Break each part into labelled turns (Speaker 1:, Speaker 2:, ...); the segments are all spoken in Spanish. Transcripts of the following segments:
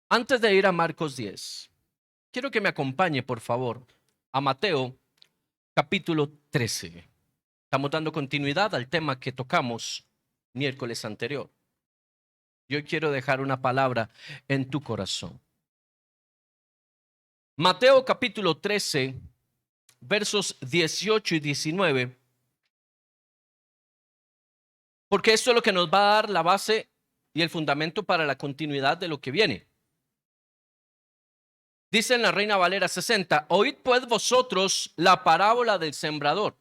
Speaker 1: Antes de ir a Marcos 10, quiero que me acompañe, por favor, a Mateo capítulo 13. Estamos dando continuidad al tema que tocamos miércoles anterior. Yo quiero dejar una palabra en tu corazón. Mateo capítulo 13, versos 18 y 19. Porque esto es lo que nos va a dar la base y el fundamento para la continuidad de lo que viene. Dice en la Reina Valera 60, oíd pues vosotros la parábola del sembrador.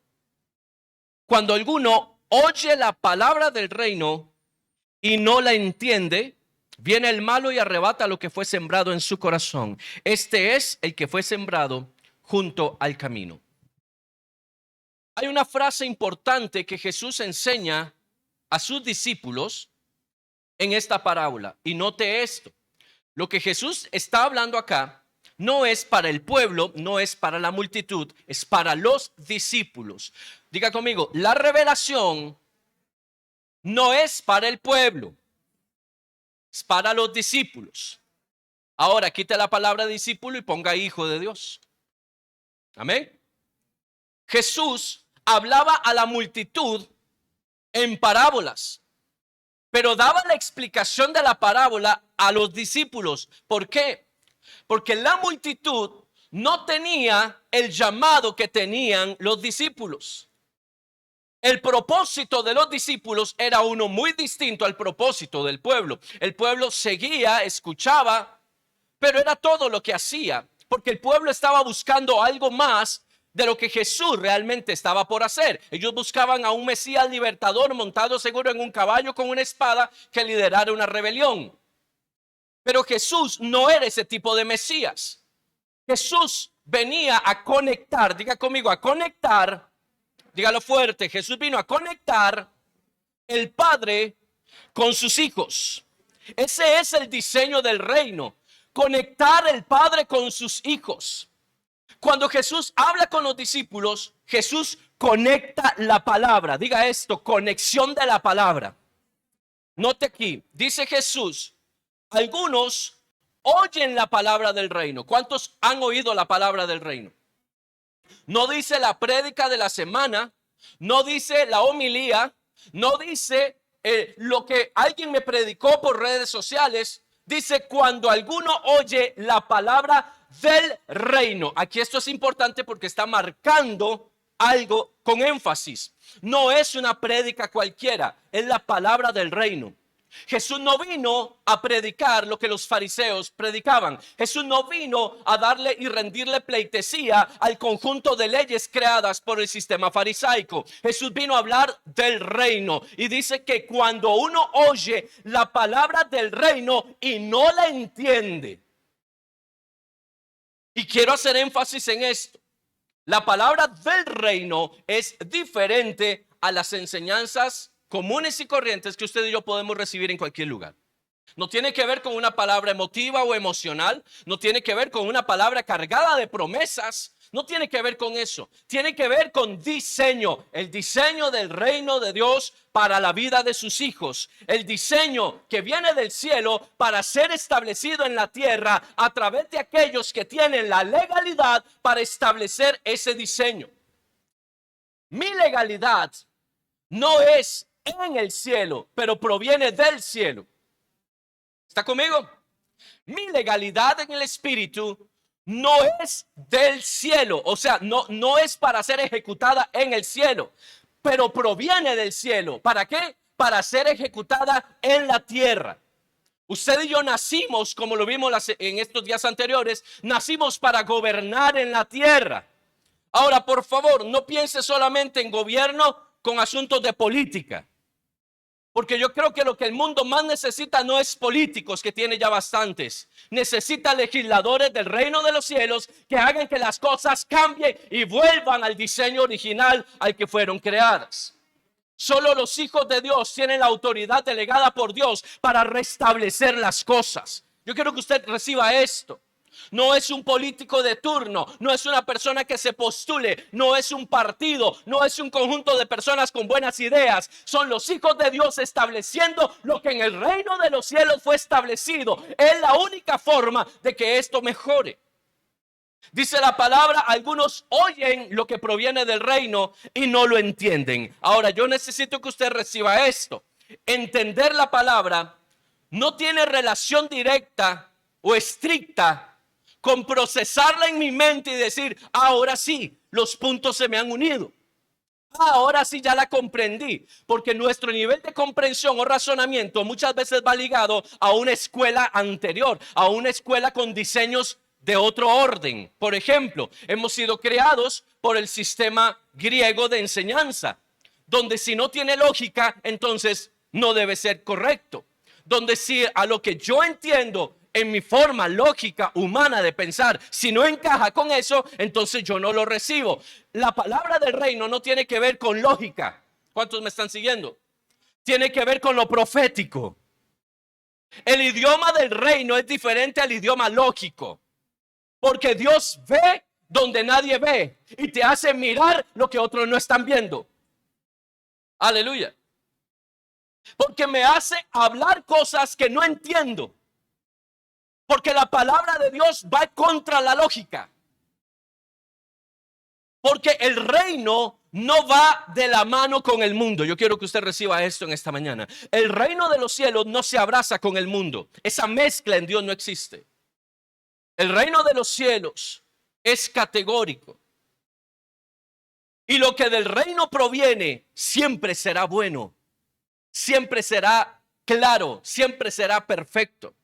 Speaker 1: Cuando alguno oye la palabra del reino y no la entiende, viene el malo y arrebata lo que fue sembrado en su corazón. Este es el que fue sembrado junto al camino. Hay una frase importante que Jesús enseña a sus discípulos en esta parábola. Y note esto, lo que Jesús está hablando acá no es para el pueblo, no es para la multitud, es para los discípulos. Diga conmigo, la revelación no es para el pueblo, es para los discípulos. Ahora quite la palabra discípulo y ponga hijo de Dios. Amén. Jesús hablaba a la multitud en parábolas, pero daba la explicación de la parábola a los discípulos. ¿Por qué? Porque la multitud no tenía el llamado que tenían los discípulos. El propósito de los discípulos era uno muy distinto al propósito del pueblo. El pueblo seguía, escuchaba, pero era todo lo que hacía, porque el pueblo estaba buscando algo más de lo que Jesús realmente estaba por hacer. Ellos buscaban a un Mesías libertador montado seguro en un caballo con una espada que liderara una rebelión. Pero Jesús no era ese tipo de Mesías. Jesús venía a conectar, diga conmigo, a conectar, dígalo fuerte, Jesús vino a conectar el Padre con sus hijos. Ese es el diseño del reino, conectar el Padre con sus hijos. Cuando Jesús habla con los discípulos, Jesús conecta la palabra. Diga esto, conexión de la palabra. Note aquí, dice Jesús, algunos oyen la palabra del reino. ¿Cuántos han oído la palabra del reino? No dice la prédica de la semana, no dice la homilía, no dice lo que alguien me predicó por redes sociales. Dice cuando alguno oye la palabra del reino. Aquí esto es importante porque está marcando algo con énfasis. No es una prédica cualquiera, es la palabra del reino. Jesús no vino a predicar lo que los fariseos predicaban. Jesús no vino a darle y rendirle pleitesía al conjunto de leyes creadas por el sistema farisaico. Jesús vino a hablar del reino y dice que cuando uno oye la palabra del reino y no la entiende, y quiero hacer énfasis en esto, la palabra del reino es diferente a las enseñanzas comunes y corrientes que usted y yo podemos recibir en cualquier lugar. No tiene que ver con una palabra emotiva o emocional, no tiene que ver con una palabra cargada de promesas, no tiene que ver con eso, tiene que ver con diseño, el diseño del reino de Dios para la vida de sus hijos, el diseño que viene del cielo para ser establecido en la tierra a través de aquellos que tienen la legalidad para establecer ese diseño. Mi legalidad no es en el cielo, pero proviene del cielo. ¿Está conmigo? Mi legalidad en el espíritu no es del cielo, o sea, no es para ser ejecutada en el cielo, pero proviene del cielo. ¿Para qué? Para ser ejecutada en la tierra. Usted y yo nacimos, como lo vimos en estos días anteriores, nacimos para gobernar en la tierra. Ahora, por favor, no piense solamente en gobierno con asuntos de política. Porque yo creo que lo que el mundo más necesita no es políticos, que tiene ya bastantes. Necesita legisladores del reino de los cielos que hagan que las cosas cambien y vuelvan al diseño original al que fueron creadas. Solo los hijos de Dios tienen la autoridad delegada por Dios para restablecer las cosas. Yo quiero que usted reciba esto. No es un político de turno, no es una persona que se postule, no es un partido, no es un conjunto de personas con buenas ideas. Son los hijos de Dios estableciendo lo que en el reino de los cielos fue establecido. Es la única forma de que esto mejore. Dice la palabra, algunos oyen lo que proviene del reino y no lo entienden. Ahora, yo necesito que usted reciba esto. Entender la palabra no tiene relación directa o estricta con procesarla en mi mente y decir, ahora sí, los puntos se me han unido. Ahora sí ya la comprendí, porque nuestro nivel de comprensión o razonamiento muchas veces va ligado a una escuela anterior, a una escuela con diseños de otro orden. Por ejemplo, hemos sido creados por el sistema griego de enseñanza, donde si no tiene lógica, entonces no debe ser correcto. Donde si a lo que yo entiendo en mi forma lógica humana de pensar, si no encaja con eso, entonces yo no lo recibo. La palabra del reino no tiene que ver con lógica. ¿Cuántos me están siguiendo? Tiene que ver con lo profético. El idioma del reino es diferente al idioma lógico, porque Dios ve donde nadie ve y te hace mirar lo que otros no están viendo. Aleluya. Porque me hace hablar cosas que no entiendo. Porque la palabra de Dios va contra la lógica. Porque el reino no va de la mano con el mundo. Yo quiero que usted reciba esto en esta mañana. El reino de los cielos no se abraza con el mundo. Esa mezcla en Dios no existe. El reino de los cielos es categórico. Y lo que del reino proviene siempre será bueno. Siempre será claro. Siempre será perfecto.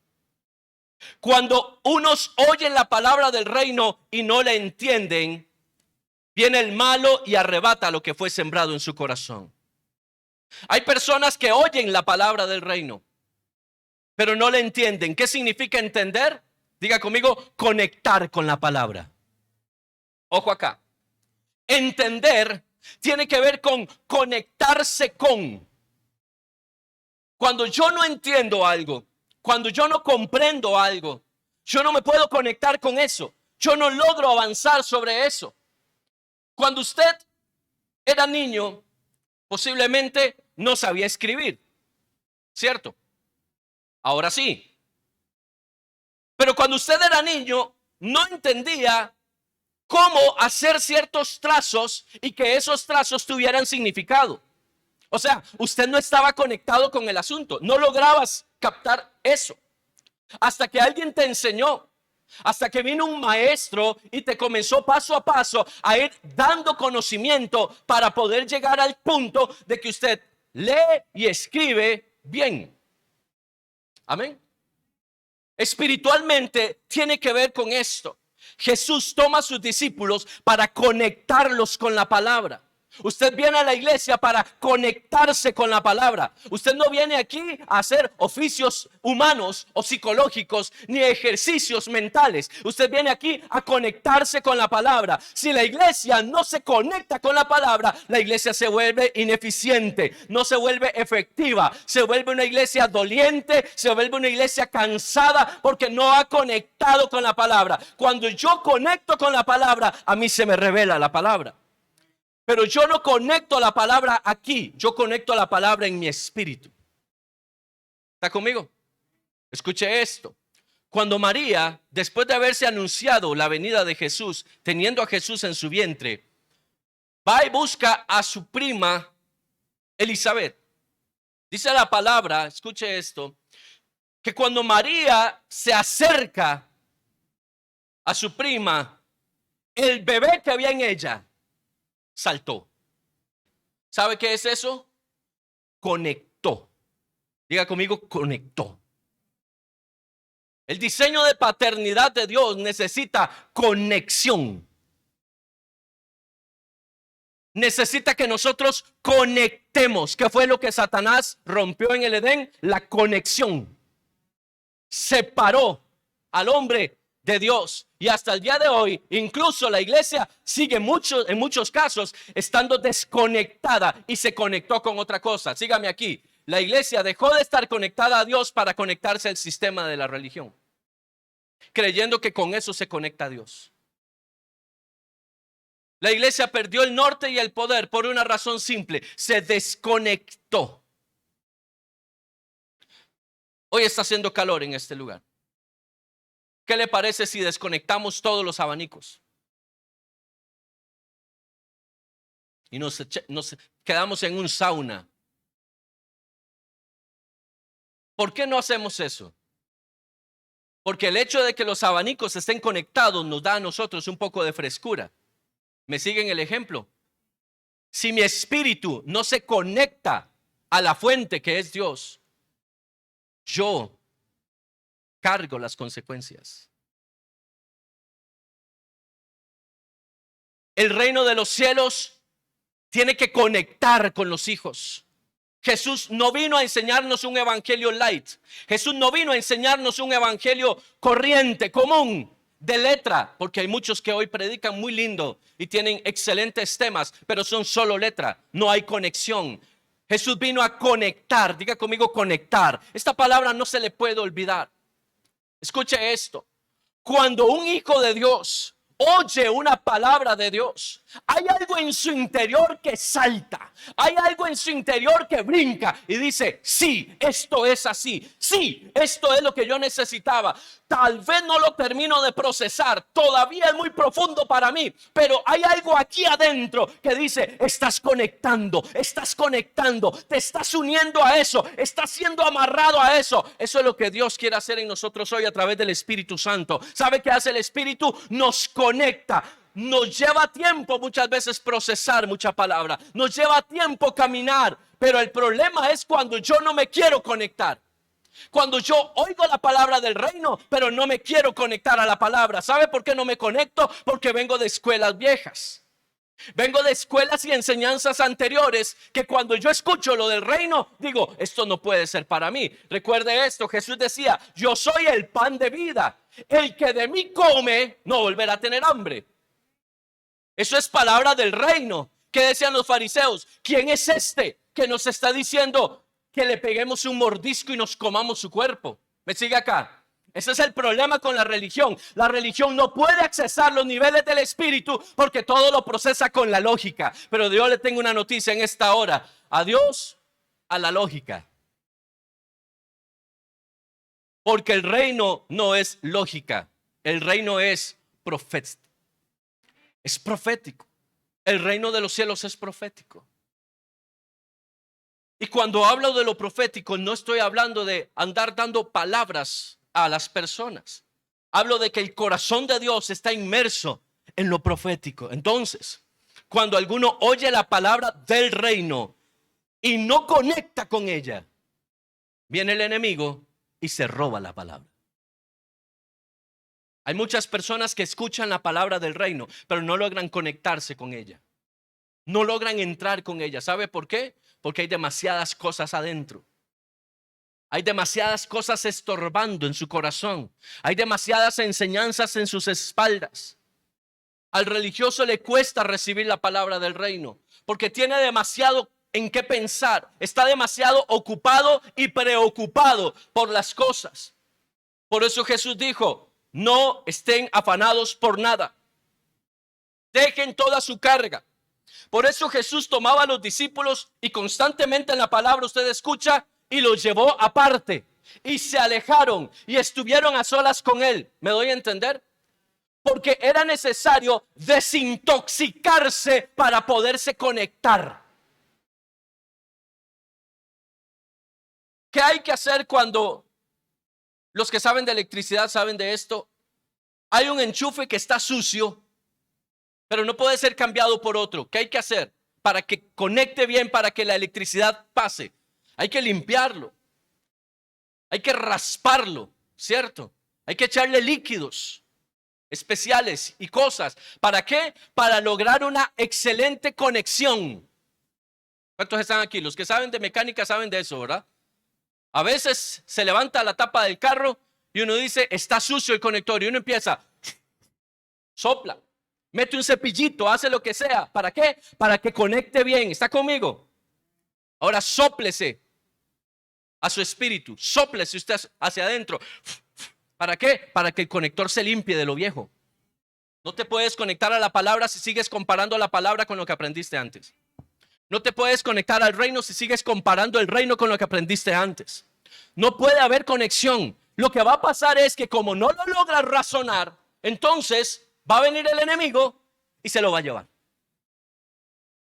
Speaker 1: Cuando unos oyen la palabra del reino y no la entienden, viene el malo y arrebata lo que fue sembrado en su corazón. Hay personas que oyen la palabra del reino, pero no la entienden. ¿Qué significa entender? Diga conmigo, conectar con la palabra. Ojo acá. Entender tiene que ver con conectarse con. Cuando yo no entiendo algo, cuando yo no comprendo algo, yo no me puedo conectar con eso. Yo no logro avanzar sobre eso. Cuando usted era niño, posiblemente no sabía escribir, ¿cierto? Ahora sí. Pero cuando usted era niño, no entendía cómo hacer ciertos trazos y que esos trazos tuvieran significado. O sea, usted no estaba conectado con el asunto, no lograbas captar eso. Hasta que alguien te enseñó, hasta que vino un maestro y te comenzó paso a paso a ir dando conocimiento para poder llegar al punto de que usted lee y escribe bien. Amén. Espiritualmente tiene que ver con esto. Jesús toma a sus discípulos para conectarlos con la palabra. Usted viene a la iglesia para conectarse con la palabra. Usted no viene aquí a hacer oficios humanos o psicológicos ni ejercicios mentales. Usted viene aquí a conectarse con la palabra. Si la iglesia no se conecta con la palabra, la iglesia se vuelve ineficiente, no se vuelve efectiva, se vuelve una iglesia doliente, se vuelve una iglesia cansada porque no ha conectado con la palabra. Cuando yo conecto con la palabra, a mí se me revela la palabra. Pero yo no conecto la palabra aquí, yo conecto la palabra en mi espíritu. ¿Está conmigo? Escuche esto. Cuando María, después de haberse anunciado la venida de Jesús, teniendo a Jesús en su vientre, va y busca a su prima Elizabeth. Dice la palabra, escuche esto, que cuando María se acerca a su prima, el bebé que había en ella saltó. ¿Sabe qué es eso? Conectó. Diga conmigo, conectó. El diseño de paternidad de Dios necesita conexión. Necesita que nosotros conectemos. ¿Qué fue lo que Satanás rompió en el Edén? La conexión. Separó al hombre de Dios. Y hasta el día de hoy, incluso la iglesia sigue en muchos casos estando desconectada y se conectó con otra cosa. Sígame aquí. La iglesia dejó de estar conectada a Dios para conectarse al sistema de la religión. creyendo que con eso se conecta a Dios. La iglesia perdió el norte y el poder por una razón simple: se desconectó. Hoy está haciendo calor en este lugar. ¿Qué le parece si desconectamos todos los abanicos y nos quedamos en un sauna? ¿Por qué no hacemos eso? Porque el hecho de que los abanicos estén conectados nos da a nosotros un poco de frescura. ¿Me siguen el ejemplo? Si mi espíritu no se conecta a la fuente que es Dios, yo cargo las consecuencias. El reino de los cielos tiene que conectar con los hijos. Jesús no vino a enseñarnos un evangelio light. Jesús no vino a enseñarnos un evangelio corriente, común, de letra, porque hay muchos que hoy predican muy lindo y tienen excelentes temas, pero son solo letra, no hay conexión. Jesús vino a conectar, diga conmigo conectar. Esta palabra no se le puede olvidar. Escuche esto: cuando un hijo de Dios oye una palabra de Dios, hay algo en su interior que salta, hay algo en su interior que brinca y dice: sí, esto es así, sí, esto es lo que yo necesitaba. Tal vez no lo termino de procesar, todavía es muy profundo para mí, pero hay algo aquí adentro que dice: estás conectando, te estás uniendo a eso, estás siendo amarrado a eso. Eso es lo que Dios quiere hacer en nosotros hoy a través del Espíritu Santo. ¿Sabe qué hace el Espíritu? Nos conecta. Nos lleva tiempo muchas veces procesar mucha palabra, nos lleva tiempo caminar, pero el problema es cuando yo no me quiero conectar. Cuando yo oigo la palabra del reino, pero no me quiero conectar a la palabra. ¿Sabe por qué no me conecto? Porque vengo de escuelas viejas. Vengo de escuelas y enseñanzas anteriores que cuando yo escucho lo del reino, digo: esto no puede ser para mí. Recuerde esto: Jesús decía: yo soy el pan de vida. El que de mí come no volverá a tener hambre. Eso es palabra del reino. ¿Qué decían los fariseos? ¿Quién es este que nos está diciendo que le peguemos un mordisco y nos comamos su cuerpo? ¿Me sigue acá? Ese es el problema con la religión. La religión no puede accesar los niveles del espíritu porque todo lo procesa con la lógica. Pero Dios le tengo una noticia en esta hora: adiós a la lógica. Porque el reino no es lógica, el reino es profético. Es profético. El reino de los cielos es profético. Y cuando hablo de lo profético, no estoy hablando de andar dando palabras a las personas. Hablo de que el corazón de Dios está inmerso en lo profético. Entonces, cuando alguno oye la palabra del reino y no conecta con ella, viene el enemigo y se roba la palabra. Hay muchas personas que escuchan la palabra del reino, pero no logran conectarse con ella. No logran entrar con ella. ¿Sabe por qué? Porque hay demasiadas cosas adentro. Hay demasiadas cosas estorbando en su corazón. Hay demasiadas enseñanzas en sus espaldas. Al religioso le cuesta recibir la palabra del reino porque tiene demasiado en qué pensar. Está demasiado ocupado y preocupado por las cosas. Por eso Jesús dijo: no estén afanados por nada. Dejen toda su carga. Por eso Jesús tomaba a los discípulos y constantemente en la palabra usted escucha: y los llevó aparte y se alejaron y estuvieron a solas con él. ¿Me doy a entender? Porque era necesario desintoxicarse para poderse conectar. ¿Qué hay que hacer cuando los que saben de electricidad saben de esto? Hay un enchufe que está sucio, pero no puede ser cambiado por otro. ¿Qué hay que hacer para que conecte bien, para que la electricidad pase? Hay que limpiarlo. Hay que rasparlo, ¿cierto? Hay que echarle líquidos especiales y cosas. ¿Para qué? Para lograr una excelente conexión. ¿Cuántos están aquí? Los que saben de mecánica saben de eso, ¿verdad? A veces se levanta la tapa del carro y uno dice: está sucio el conector, y uno empieza, sopla, mete un cepillito, hace lo que sea. ¿Para qué? Para que conecte bien. ¿Está conmigo? Ahora sóplese a su espíritu, sóplese usted hacia adentro ¿Para qué? Para que el conector se limpie de lo viejo. No te puedes conectar a la palabra si sigues comparando la palabra con lo que aprendiste antes. No te puedes conectar al reino si sigues comparando el reino con lo que aprendiste antes. No puede haber conexión. Lo que va a pasar es que como no lo logras razonar, entonces va a venir el enemigo y se lo va a llevar.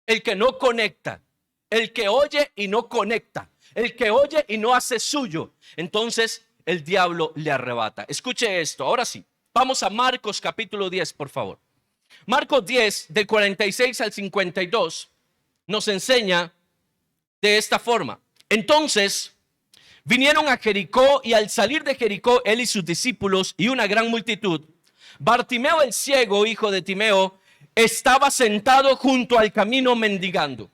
Speaker 1: El que no conecta, el que oye y no conecta, el que oye y no hace suyo, entonces el diablo le arrebata. Escuche esto, ahora sí. Vamos a Marcos capítulo 10, por favor. Marcos 10, del 46 al 52, nos enseña de esta forma. Entonces vinieron a Jericó, y al salir de Jericó, él y sus discípulos y una gran multitud, Bartimeo el ciego, hijo de Timeo, estaba sentado junto al camino mendigando.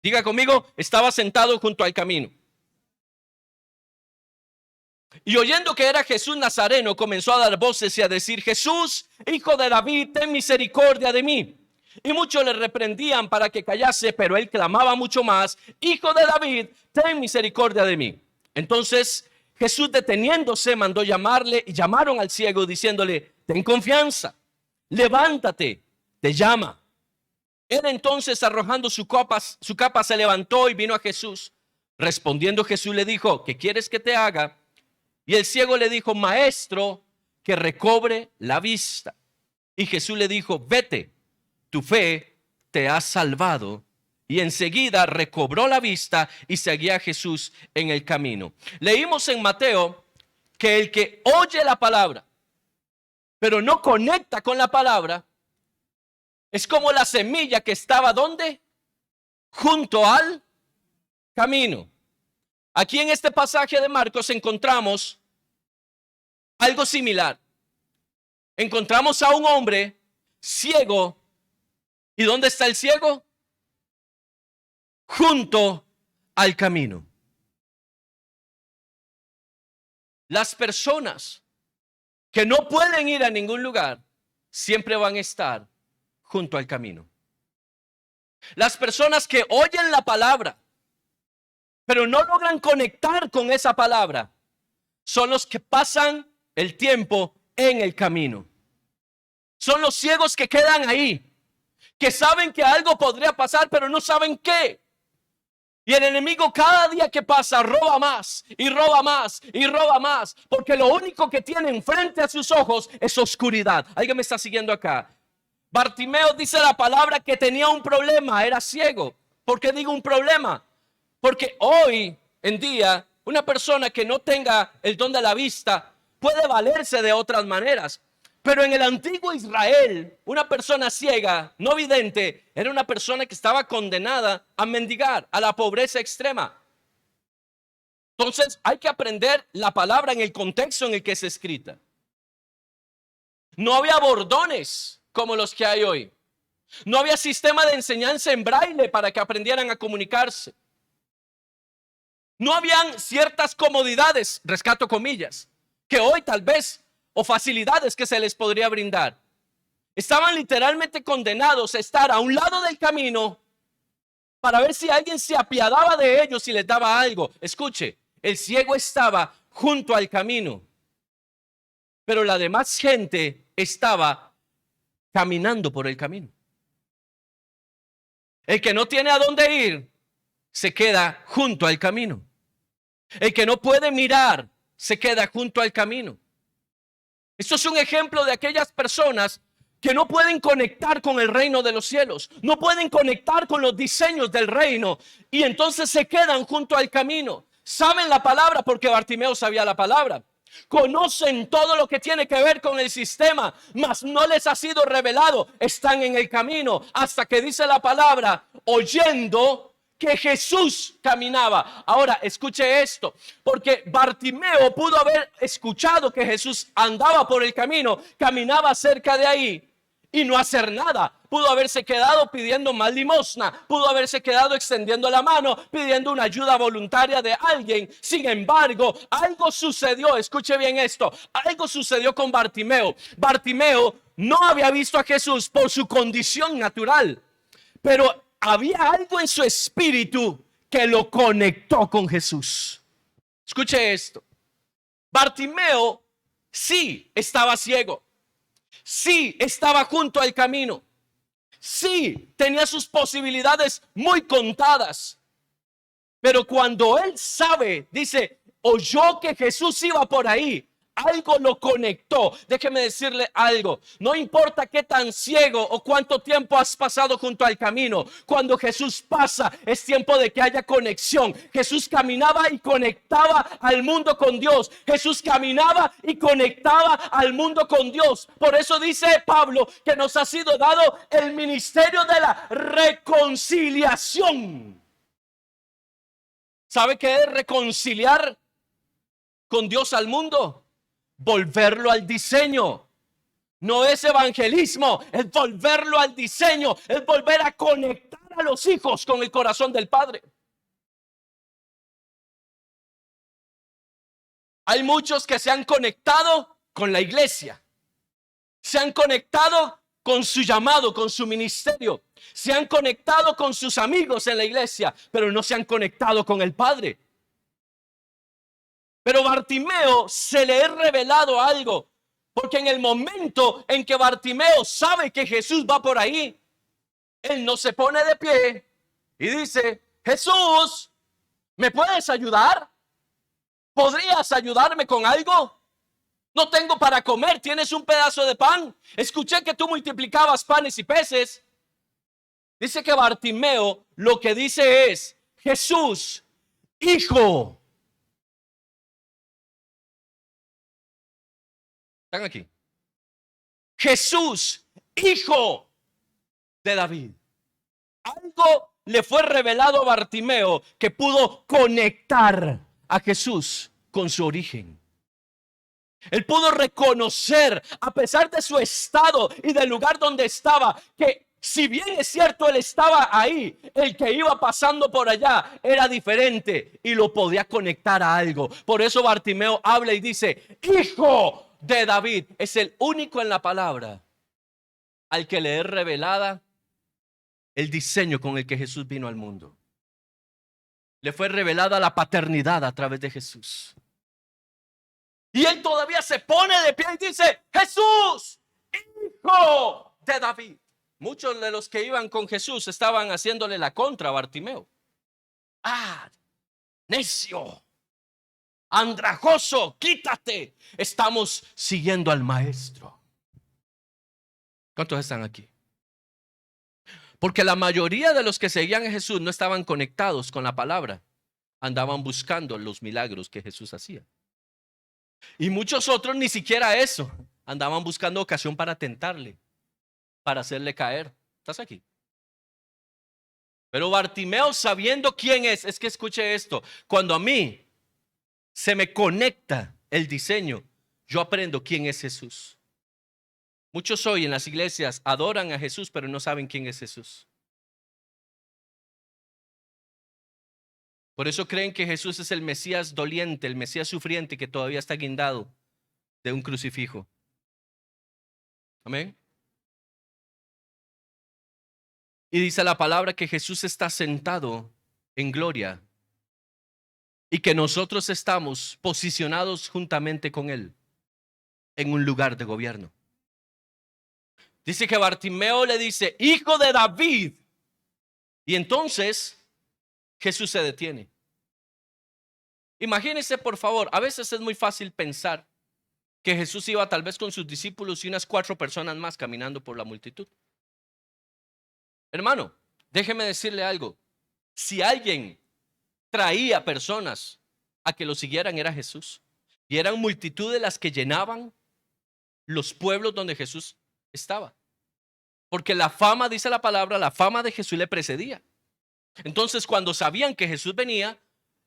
Speaker 1: Diga conmigo, estaba sentado junto al camino. Y oyendo que era Jesús Nazareno, comenzó a dar voces y a decir: Jesús, hijo de David, ten misericordia de mí. Y muchos le reprendían para que callase, pero él clamaba mucho más: Hijo de David, ten misericordia de mí. Entonces Jesús, deteniéndose, mandó llamarle, y llamaron al ciego diciéndole: ten confianza, levántate, te llama. Él entonces, arrojando su capa, se levantó y vino a Jesús. Respondiendo Jesús le dijo: ¿qué quieres que te haga? Y el ciego le dijo: maestro, que recobre la vista. Y Jesús le dijo: vete, tu fe te ha salvado. Y enseguida recobró la vista y seguía a Jesús en el camino. Leímos en Mateo que el que oye la palabra, pero no conecta con la palabra, es como la semilla que estaba ¿dónde? Junto al camino. Aquí en este pasaje de Marcos encontramos algo similar. Encontramos a un hombre ciego. ¿Y dónde está el ciego? Junto al camino. Las personas que no pueden ir a ningún lugar siempre van a estar junto al camino. Las personas que oyen la palabra pero no logran conectar con esa palabra son los que pasan el tiempo en el camino. Son los ciegos que quedan ahí, que saben que algo podría pasar pero no saben qué. Y el enemigo cada día que pasa roba más y roba más y roba más, porque lo único que tienen frente a sus ojos es oscuridad. ¿Alguien me está siguiendo acá? Bartimeo, dice la palabra, que tenía un problema, era ciego. ¿Por qué digo un problema? Porque hoy en día una persona que no tenga el don de la vista puede valerse de otras maneras. Pero en el antiguo Israel, una persona ciega, no vidente, era una persona que estaba condenada a mendigar, a la pobreza extrema. Entonces hay que aprender la palabra en el contexto en el que es escrita. No había bordones como los que hay hoy. No había sistema de enseñanza en braille para que aprendieran a comunicarse. No habían ciertas comodidades, rescato comillas, que hoy tal vez, o facilidades que se les podría brindar. Estaban literalmente condenados a estar a un lado del camino para ver si alguien se apiadaba de ellos y les daba algo. Escuche, el ciego estaba junto al camino, pero la demás gente estaba caminando por el camino. El que no tiene a dónde ir se queda junto al camino. El que no puede mirar se queda junto al camino. Esto es un ejemplo de aquellas personas que no pueden conectar con el reino de los cielos, no pueden conectar con los diseños del reino, y entonces se quedan junto al camino. Saben la palabra porque Bartimeo sabía la palabra. Conocen todo lo que tiene que ver con el sistema, mas no les ha sido revelado. Están en el camino hasta que dice la palabra, oyendo que Jesús caminaba. Ahora escuche esto, porque Bartimeo pudo haber escuchado que Jesús andaba por el camino, caminaba cerca de ahí y no hacer nada. Pudo haberse quedado pidiendo más limosna, pudo haberse quedado extendiendo la mano, pidiendo una ayuda voluntaria de alguien. Sin embargo, algo sucedió, escuche bien esto, algo sucedió con Bartimeo. Bartimeo no había visto a Jesús por su condición natural, pero había algo en su espíritu que lo conectó con Jesús. Escuche esto. Bartimeo Sí, estaba ciego. Sí, estaba junto al camino. Sí, tenía sus posibilidades muy contadas. Pero cuando él sabe, dice, oyó que Jesús iba por ahí, algo lo conectó. Déjeme decirle algo, no importa qué tan ciego o cuánto tiempo has pasado junto al camino, cuando Jesús pasa es tiempo de que haya conexión. Jesús caminaba y conectaba al mundo con Dios. Jesús caminaba y conectaba al mundo con Dios. Por eso dice Pablo que nos ha sido dado el ministerio de la reconciliación. ¿Sabe qué es reconciliar con Dios al mundo? Volverlo al diseño. No es evangelismo, es volverlo al diseño, es volver a conectar a los hijos con el corazón del Padre. Hay muchos que se han conectado con la iglesia, se han conectado con su llamado, con su ministerio, se han conectado con sus amigos en la iglesia, pero no se han conectado con el Padre. Pero Bartimeo se le ha revelado algo, porque en el momento en que Bartimeo sabe que Jesús va por ahí, él no se pone de pie y dice, Jesús, ¿me puedes ayudar? ¿Podrías ayudarme con algo? No tengo para comer, ¿tienes un pedazo de pan? Escuché que tú multiplicabas panes y peces. Dice que Bartimeo lo que dice es, Jesús, hijo. ¿Están aquí? Jesús, hijo de David. Algo le fue revelado a Bartimeo que pudo conectar a Jesús con su origen. Él pudo reconocer, a pesar de su estado y del lugar donde estaba, que si bien es cierto él estaba ahí, el que iba pasando por allá era diferente y lo podía conectar a algo. Por eso Bartimeo habla y dice, hijo de David. Es el único en la palabra al que le es revelada el diseño con el que Jesús vino al mundo. Le fue revelada la paternidad a través de Jesús. Y él todavía se pone de pie y dice, Jesús, hijo de David. Muchos de los que iban con Jesús estaban haciéndole la contra a Bartimeo. Ah, necio, andrajoso, quítate. Estamos siguiendo al maestro. ¿Cuántos están aquí? Porque la mayoría de los que seguían a Jesús no estaban conectados con la palabra. Andaban buscando los milagros que Jesús hacía. Y muchos otros ni siquiera eso. Andaban buscando ocasión para tentarle, para hacerle caer. ¿Estás aquí? Pero Bartimeo, sabiendo quién es que escuche esto. Cuando a mí se me conecta el diseño, yo aprendo quién es Jesús. Muchos hoy en las iglesias adoran a Jesús, pero no saben quién es Jesús. Por eso creen que Jesús es el Mesías doliente, el Mesías sufriente que todavía está guindado de un crucifijo. Amén. Y dice la palabra que Jesús está sentado en gloria y que nosotros estamos posicionados juntamente con Él en un lugar de gobierno. Dice que Bartimeo le dice, hijo de David. Y entonces Jesús se detiene. Imagínense por favor, a veces es muy fácil pensar que Jesús iba tal vez con sus discípulos y unas 4 personas más caminando por la multitud. Hermano, déjeme decirle algo. Si alguien traía personas a que lo siguieran era Jesús. Y eran multitudes las que llenaban los pueblos donde Jesús estaba. Porque la fama, dice la palabra, la fama de Jesús le precedía. Entonces cuando sabían que Jesús venía,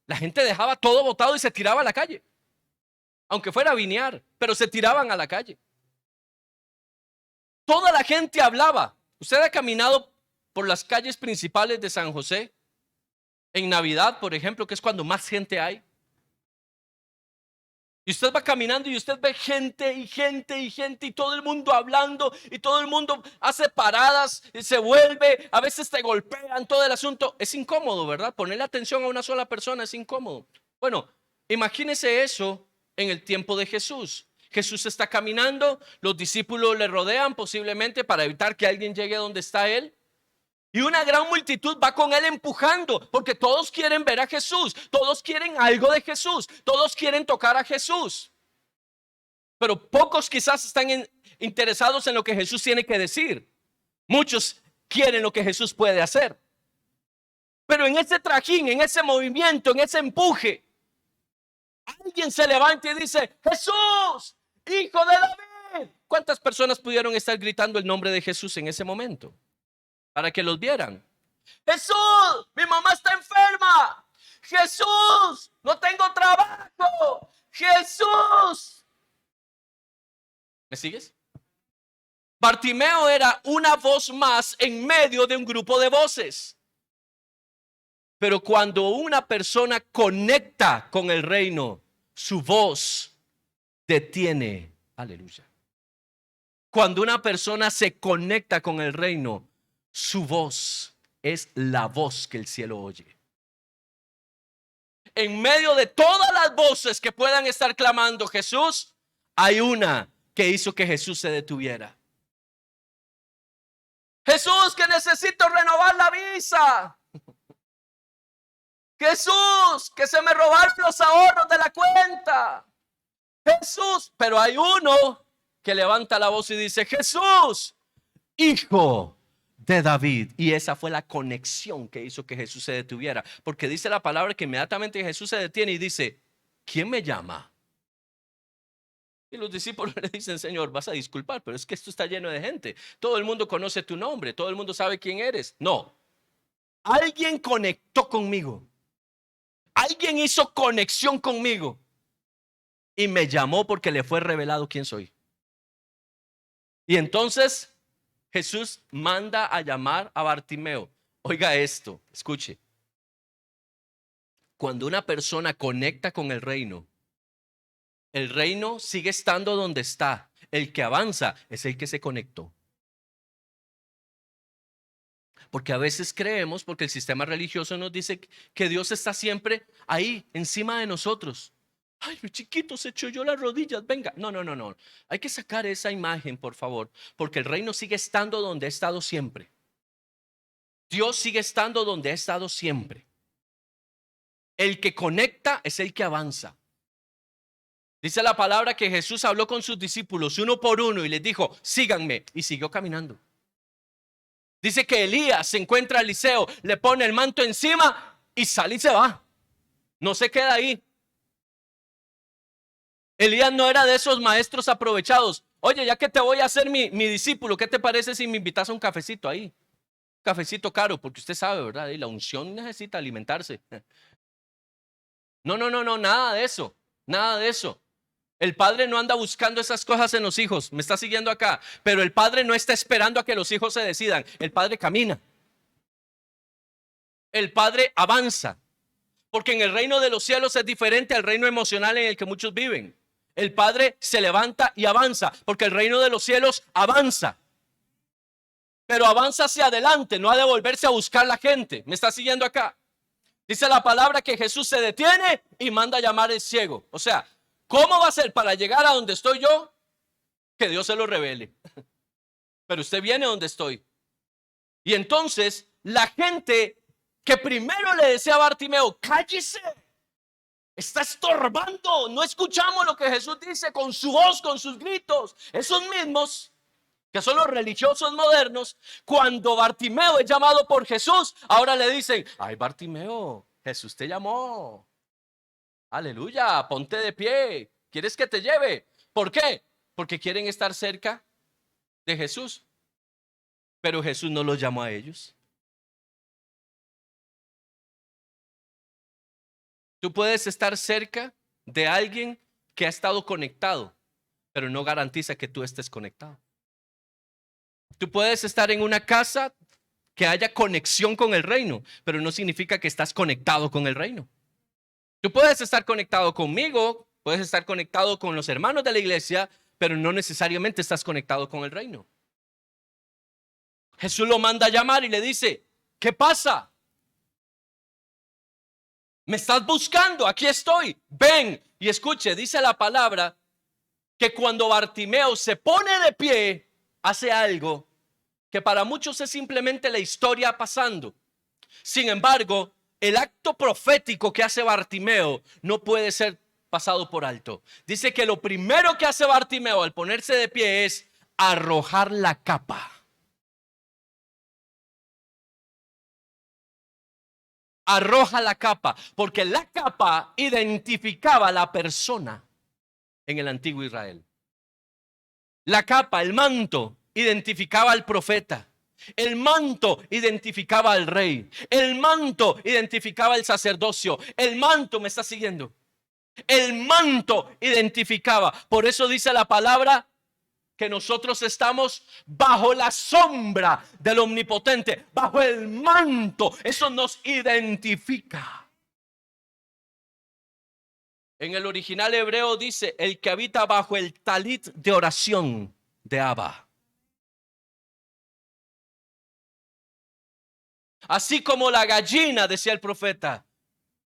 Speaker 1: la gente dejaba todo botado y se tiraba a la calle. Aunque fuera a vinear, pero se tiraban a la calle. Toda la gente hablaba. Usted ha caminado por las calles principales de San José en Navidad, por ejemplo, que es cuando más gente hay. Y usted va caminando y usted ve gente y gente y gente y todo el mundo hablando y todo el mundo hace paradas y se vuelve, a veces te golpean, todo el asunto. Es incómodo, ¿verdad? Ponerle atención a una sola persona es incómodo. Bueno, imagínese eso en el tiempo de Jesús. Jesús está caminando, los discípulos le rodean posiblemente para evitar que alguien llegue a donde está él. Y una gran multitud va con él empujando, porque todos quieren ver a Jesús, todos quieren algo de Jesús, todos quieren tocar a Jesús. Pero pocos quizás están interesados en lo que Jesús tiene que decir. Muchos quieren lo que Jesús puede hacer. Pero en ese trajín, en ese movimiento, en ese empuje, alguien se levanta y dice: Jesús, hijo de David. ¿Cuántas personas pudieron estar gritando el nombre de Jesús en ese momento? Para que los vieran. Jesús, mi mamá está enferma. Jesús, no tengo trabajo. Jesús. ¿Me sigues? Bartimeo era una voz más en medio de un grupo de voces. Pero cuando una persona conecta con el reino, su voz detiene. Aleluya. Cuando una persona se conecta con el reino, su voz es la voz que el cielo oye. En medio de todas las voces que puedan estar clamando Jesús, hay una que hizo que Jesús se detuviera. Jesús, que necesito renovar la visa. Jesús, que se me robaron los ahorros de la cuenta. Jesús, pero hay uno que levanta la voz y dice: Jesús, hijo de David. Y esa fue la conexión que hizo que Jesús se detuviera, porque dice la palabra que inmediatamente Jesús se detiene y dice: ¿quién me llama? Y los discípulos le dicen: Señor, vas a disculpar, pero es que esto está lleno de gente, todo el mundo conoce tu nombre, todo el mundo sabe quién eres. No, alguien conectó conmigo, alguien hizo conexión conmigo y me llamó porque le fue revelado quién soy. Y entonces Jesús manda a llamar a Bartimeo. Oiga esto, escuche. Cuando una persona conecta con el reino sigue estando donde está. El que avanza es el que se conectó. Porque a veces creemos, porque el sistema religioso nos dice que Dios está siempre ahí, encima de nosotros. Ay, mi chiquito se echó yo las rodillas, venga. No. Hay que sacar esa imagen, por favor, porque el reino sigue estando donde ha estado siempre. Dios sigue estando donde ha estado siempre. El que conecta es el que avanza. Dice la palabra que Jesús habló con sus discípulos uno por uno y les dijo: síganme, y siguió caminando. Dice que Elías se encuentra a Eliseo, le pone el manto encima y sale y se va. No se queda ahí. Elías no era de esos maestros aprovechados. Oye, ya que te voy a hacer mi discípulo, ¿qué te parece si me invitas a un cafecito ahí? Un cafecito caro, porque usted sabe, ¿verdad? Y la unción necesita alimentarse. No, nada de eso. Nada de eso. El padre no anda buscando esas cosas en los hijos. Me está siguiendo acá. Pero el padre no está esperando a que los hijos se decidan. El padre camina. El padre avanza. Porque en el reino de los cielos es diferente al reino emocional en el que muchos viven. El padre se levanta y avanza, porque el reino de los cielos avanza. Pero avanza hacia adelante, no ha de volverse a buscar la gente. ¿Me está siguiendo acá? Dice la palabra que Jesús se detiene y manda a llamar al ciego. O sea, ¿cómo va a ser para llegar a donde estoy yo? Que Dios se lo revele. Pero usted viene donde estoy. Y entonces la gente que primero le decía a Bartimeo: cállese, está estorbando, no escuchamos lo que Jesús dice, con su voz, con sus gritos. Esos mismos que son los religiosos modernos, cuando Bartimeo es llamado por Jesús, ahora le dicen: ay, Bartimeo, Jesús te llamó. Aleluya, ponte de pie. ¿Quieres que te lleve? ¿Por qué? Porque quieren estar cerca de Jesús. Pero Jesús no los llamó a ellos. Tú puedes estar cerca de alguien que ha estado conectado, pero no garantiza que tú estés conectado. Tú puedes estar en una casa que haya conexión con el reino, pero no significa que estás conectado con el reino. Tú puedes estar conectado conmigo, puedes estar conectado con los hermanos de la iglesia, pero no necesariamente estás conectado con el reino. Jesús lo manda a llamar y le dice: ¿qué pasa? ¿Me estás buscando? Aquí estoy. Ven. Y escuche, dice la palabra que cuando Bartimeo se pone de pie, hace algo que para muchos es simplemente la historia pasando. Sin embargo, el acto profético que hace Bartimeo no puede ser pasado por alto. Dice que lo primero que hace Bartimeo al ponerse de pie es arrojar la capa. Arroja la capa, porque la capa identificaba a la persona en el antiguo Israel. La capa, el manto, identificaba al profeta. El manto identificaba al rey. El manto identificaba el sacerdocio. El manto, ¿me está siguiendo? El manto identificaba. Por eso dice la palabra que nosotros estamos bajo la sombra del Omnipotente, bajo el manto. Eso nos identifica. En el original hebreo dice, el que habita bajo el talit de oración de Abba. Así como la gallina, decía el profeta,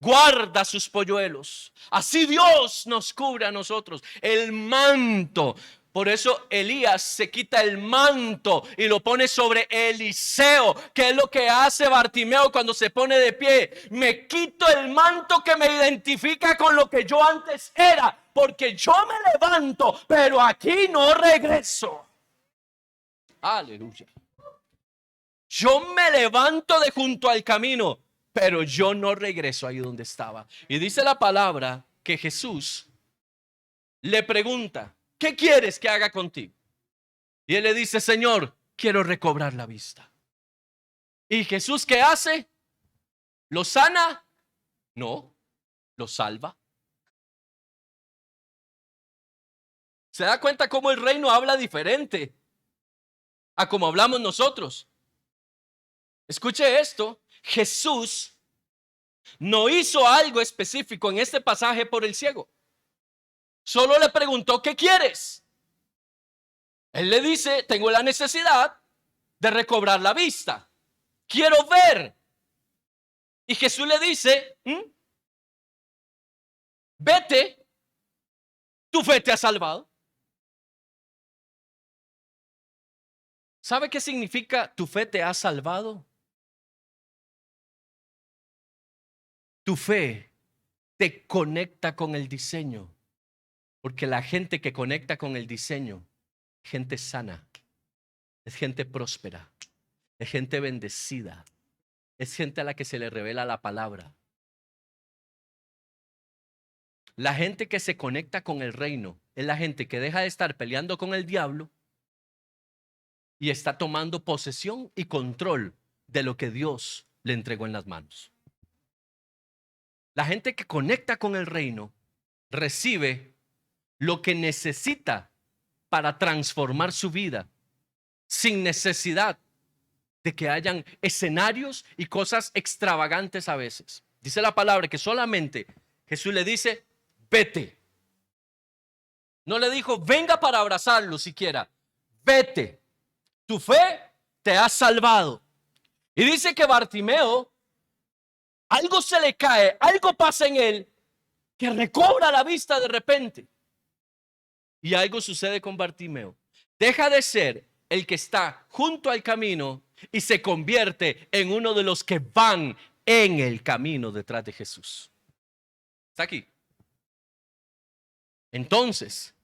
Speaker 1: guarda sus polluelos, así Dios nos cubre a nosotros. El manto. Por eso Elías se quita el manto y lo pone sobre Eliseo. ¿Qué es lo que hace Bartimeo cuando se pone de pie? Me quito el manto que me identifica con lo que yo antes era, porque yo me levanto, pero aquí no regreso. Aleluya. Yo me levanto de junto al camino, pero yo no regreso ahí donde estaba. Y dice la palabra que Jesús le pregunta, ¿qué quieres que haga contigo? Y él le dice, Señor, quiero recobrar la vista. ¿Y Jesús qué hace? ¿Lo sana? No, lo salva. ¿Se da cuenta cómo el reino habla diferente a como hablamos nosotros? Escuche esto, Jesús no hizo algo específico en este pasaje por el ciego. Solo le preguntó, ¿qué quieres? Él le dice, tengo la necesidad de recobrar la vista. Quiero ver. Y Jesús le dice, vete, tu fe te ha salvado. ¿Sabe qué significa tu fe te ha salvado? Tu fe te conecta con el diseño, porque la gente que conecta con el diseño, gente sana, es gente próspera, es gente bendecida, es gente a la que se le revela la palabra. La gente que se conecta con el reino es la gente que deja de estar peleando con el diablo y está tomando posesión y control de lo que Dios le entregó en las manos. La gente que conecta con el reino recibe lo que necesita para transformar su vida sin necesidad de que hayan escenarios y cosas extravagantes a veces. Dice la palabra que solamente Jesús le dice, vete. No le dijo, venga para abrazarlo siquiera. Vete. Tu fe te ha salvado. Y dice que Bartimeo, algo se le cae, algo pasa en él, que recobra la vista de repente. Y algo sucede con Bartimeo. Deja de ser el que está junto al camino y se convierte en uno de los que van en el camino detrás de Jesús. ¿Está aquí? Entonces,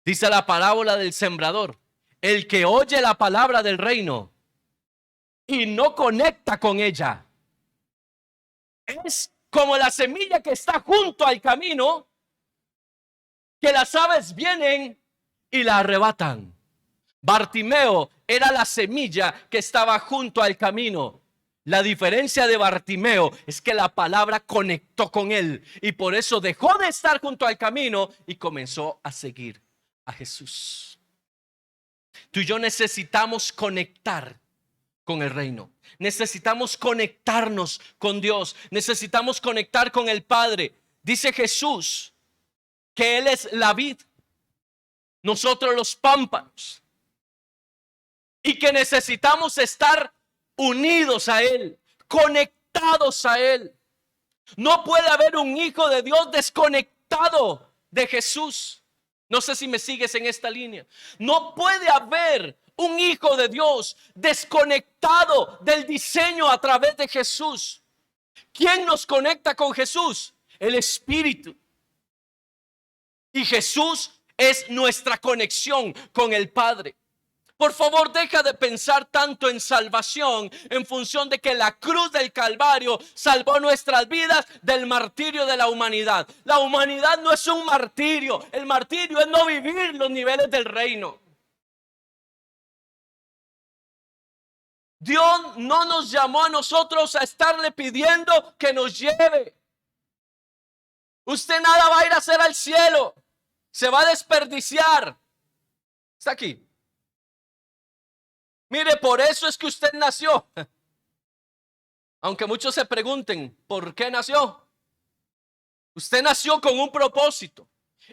Speaker 1: dice la parábola del sembrador, el que oye la palabra del reino y no conecta con ella, es como la semilla que está junto al camino, que las aves vienen y la arrebatan. Bartimeo era la semilla que estaba junto al camino. La diferencia de Bartimeo es que la palabra conectó con él y por eso dejó de estar junto al camino y comenzó a seguir a Jesús. Tú y yo necesitamos conectar con el reino. Necesitamos conectarnos con Dios. Necesitamos conectar con el Padre. Dice Jesús que Él es la vid, nosotros los pámpanos, y que necesitamos estar unidos a Él, conectados a Él. No puede haber un hijo de Dios desconectado de Jesús. No sé si me sigues en esta línea. No puede haber un hijo de Dios desconectado del diseño a través de Jesús. ¿Quién nos conecta con Jesús? El Espíritu. Y Jesús es nuestra conexión con el Padre. Por favor, deja de pensar tanto en salvación en función de que la cruz del Calvario salvó nuestras vidas del martirio de la humanidad. La humanidad no es un martirio. El martirio es no vivir los niveles del reino. Dios no nos llamó a nosotros a estarle pidiendo que nos lleve. Usted nada va a ir a hacer al cielo. Se va a desperdiciar. Está aquí. Mire, por eso es que usted nació. Aunque muchos se pregunten, ¿por qué nació? Usted nació con un propósito.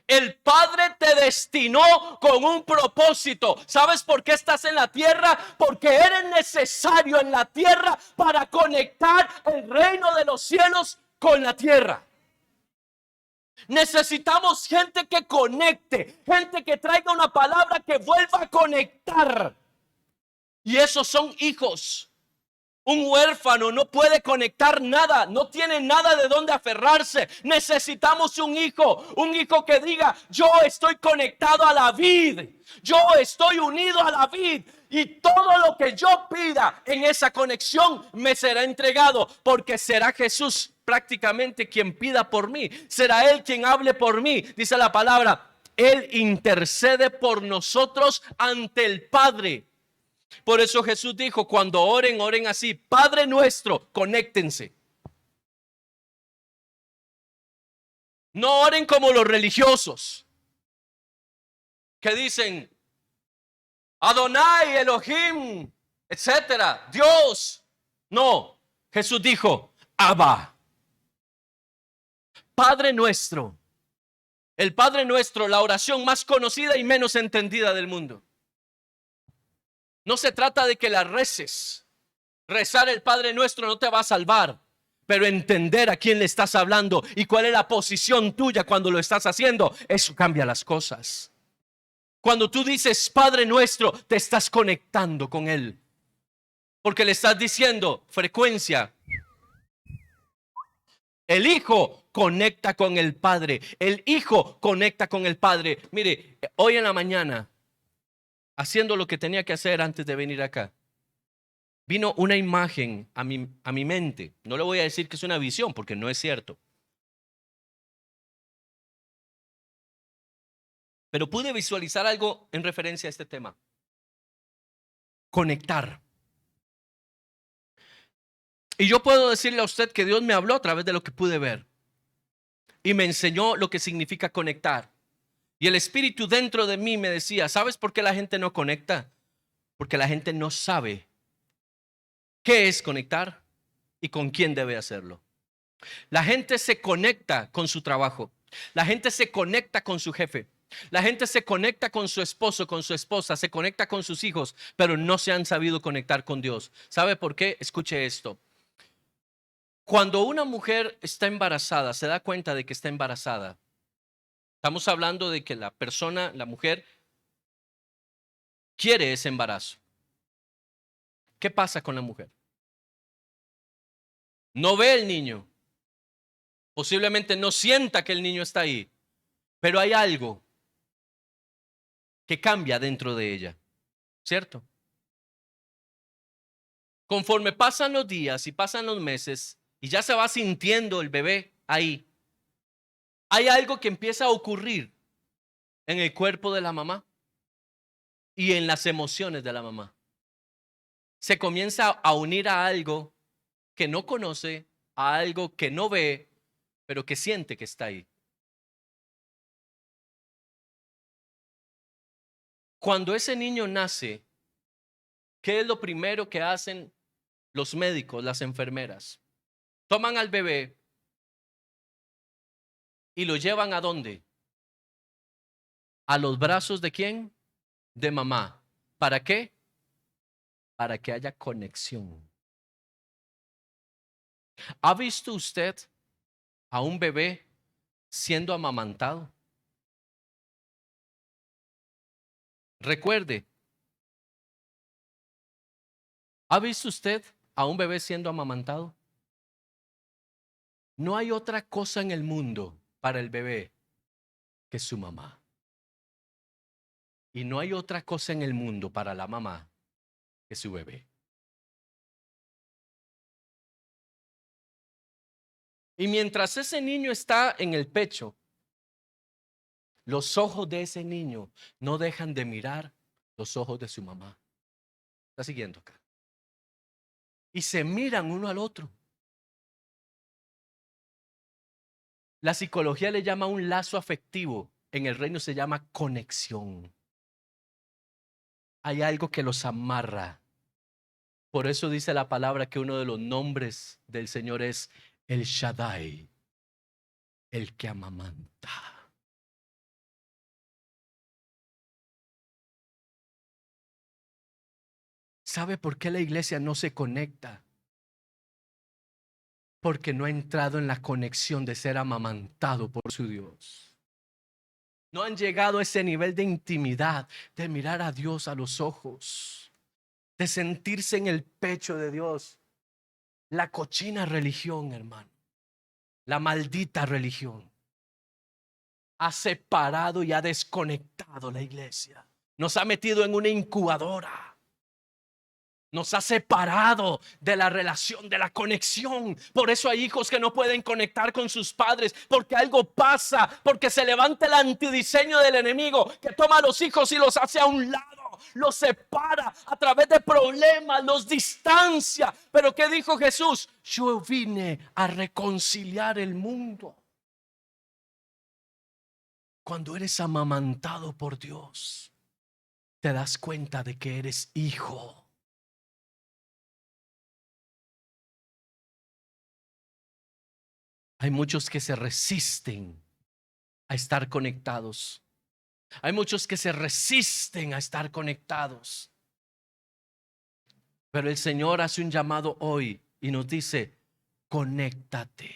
Speaker 1: El Padre te destinó con un propósito. ¿Sabes por qué estás en la tierra? Porque eres necesario en la tierra para conectar el reino de los cielos con la tierra. Necesitamos gente que conecte, gente que traiga una palabra que vuelva a conectar. Y esos son hijos. Un huérfano no puede conectar nada, no tiene nada de dónde aferrarse. Necesitamos un hijo que diga: yo estoy conectado a la vid, yo estoy unido a la vid, y todo lo que yo pida en esa conexión me será entregado, porque será Jesús prácticamente quien pida por mí, será Él quien hable por mí. Dice la palabra: Él intercede por nosotros ante el Padre. Por eso Jesús dijo: cuando oren, oren así: Padre nuestro. Conéctense. No oren como los religiosos que dicen Adonai, Elohim, etcétera, Dios. No, Jesús dijo: Abba, Padre nuestro. El Padre nuestro, la oración más conocida y menos entendida del mundo. No se trata de que la reces. Rezar el Padre Nuestro no te va a salvar, pero entender a quién le estás hablando y cuál es la posición tuya cuando lo estás haciendo, eso cambia las cosas. Cuando tú dices Padre Nuestro, te estás conectando con Él, porque le estás diciendo frecuencia. El Hijo conecta con el Padre, el Hijo conecta con el Padre. Mire, hoy en la mañana, haciendo lo que tenía que hacer antes de venir acá, vino una imagen a mi mente. No le voy a decir que es una visión, porque no es cierto. Pero pude visualizar algo en referencia a este tema. Conectar. Y yo puedo decirle a usted que Dios me habló a través de lo que pude ver. Y me enseñó lo que significa conectar. Y el Espíritu dentro de mí me decía: ¿sabes por qué la gente no conecta? Porque la gente no sabe qué es conectar y con quién debe hacerlo. La gente se conecta con su trabajo. La gente se conecta con su jefe. La gente se conecta con su esposo, con su esposa, se conecta con sus hijos, pero no se han sabido conectar con Dios. ¿Sabe por qué? Escuche esto. Cuando una mujer está embarazada, se da cuenta de que está embarazada. Estamos hablando de que la persona, la mujer, quiere ese embarazo. ¿Qué pasa con la mujer? No ve el niño. Posiblemente no sienta que el niño está ahí, pero hay algo que cambia dentro de ella, ¿cierto? Conforme pasan los días y pasan los meses y ya se va sintiendo el bebé ahí, hay algo que empieza a ocurrir en el cuerpo de la mamá y en las emociones de la mamá. Se comienza a unir a algo que no conoce, a algo que no ve, pero que siente que está ahí. Cuando ese niño nace, ¿qué es lo primero que hacen los médicos, las enfermeras? Toman al bebé y lo llevan ¿a dónde? ¿A los brazos de quién? De mamá. ¿Para qué? Para que haya conexión. ¿Ha visto usted a un bebé siendo amamantado? Recuerde, ¿ha visto usted a un bebé siendo amamantado? No hay otra cosa en el mundo para el bebé que su mamá. Y no hay otra cosa en el mundo para la mamá que su bebé. Y mientras ese niño está en el pecho, los ojos de ese niño no dejan de mirar los ojos de su mamá. ¿Está siguiendo acá? Y se miran uno al otro. La psicología le llama un lazo afectivo. En el reino se llama conexión. Hay algo que los amarra. Por eso dice la palabra que uno de los nombres del Señor es el Shaddai, el que amamanta. ¿Sabe por qué la iglesia no se conecta? Porque no ha entrado en la conexión de ser amamantado por su Dios. No han llegado a ese nivel de intimidad, de mirar a Dios a los ojos, de sentirse en el pecho de Dios. La cochina religión, hermano, la maldita religión, ha separado y ha desconectado la iglesia. Nos ha metido en una incubadora. Nos ha separado de la relación, de la conexión. Por eso hay hijos que no pueden conectar con sus padres, porque algo pasa, porque se levanta el antidiseño del enemigo que toma a los hijos y los hace a un lado, los separa a través de problemas, los distancia. Pero ¿qué dijo Jesús? Yo vine a reconciliar el mundo. Cuando eres amamantado por Dios, te das cuenta de que eres hijo. Hay muchos que se resisten a estar conectados. Hay muchos que se resisten a estar conectados. Pero el Señor hace un llamado hoy y nos dice, conéctate,